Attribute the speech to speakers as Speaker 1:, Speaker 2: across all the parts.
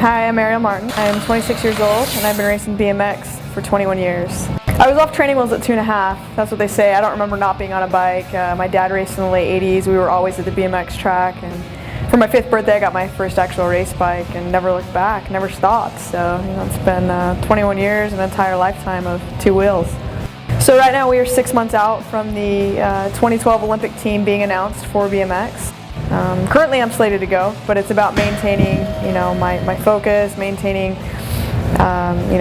Speaker 1: Hi, I'm Arielle Martin. I'm 26 years old and I've been racing BMX for 21 years. I was off training wheels at 2.5. That's what they say. I don't remember not being on a bike. My dad raced in the late 80s. We were always at the BMX track, and for my 5th birthday I got my first actual race bike and never looked back, never stopped. So it's been 21 years, an entire lifetime of 2 wheels. So right now we are 6 months out from the 2012 Olympic team being announced for BMX. Currently I'm slated to go, but it's about maintaining my focus, maintaining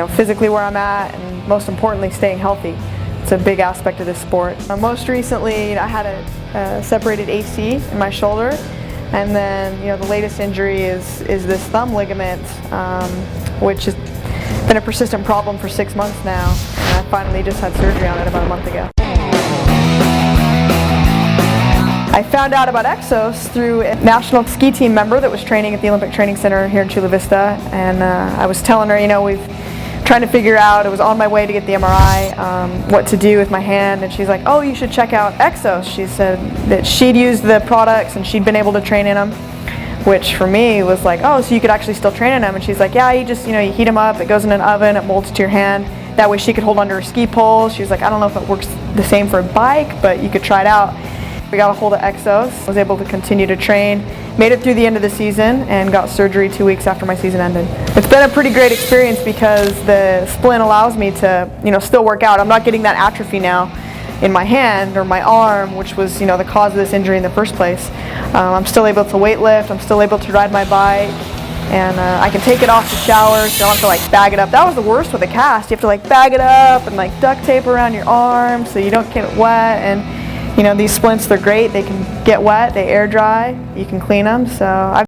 Speaker 1: physically where I'm at, and most importantly staying healthy. It's a big aspect of this sport. Most recently I had a separated AC in my shoulder, and then the latest injury is this thumb ligament, which has been a persistent problem for 6 months now, and I finally just had surgery on it about a month ago. I found out about Exos through a national ski team member that was training at the Olympic Training Center here in Chula Vista, and I was telling her, we've trying to figure out, I was on my way to get the MRI, what to do with my hand, and she's like, oh, you should check out Exos. She said that she'd used the products and she'd been able to train in them, which for me was like, oh, so you could actually still train in them. And she's like, yeah, you just, you heat them up, it goes in an oven, it molds to your hand. That way she could hold onto her ski poles. She was like, I don't know if it works the same for a bike, but you could try it out. We got a hold of Exos, was able to continue to train, made it through the end of the season, and got surgery 2 weeks after my season ended. It's been a pretty great experience because the splint allows me to, still work out. I'm not getting that atrophy now in my hand or my arm, which was, the cause of this injury in the first place. I'm still able to weight lift, I'm still able to ride my bike, and I can take it off the shower, so I don't have to bag it up. That was the worst with a cast. You have to bag it up and duct tape around your arm so you don't get wet. And these splints, they're great. They can get wet, they air dry, you can clean them. So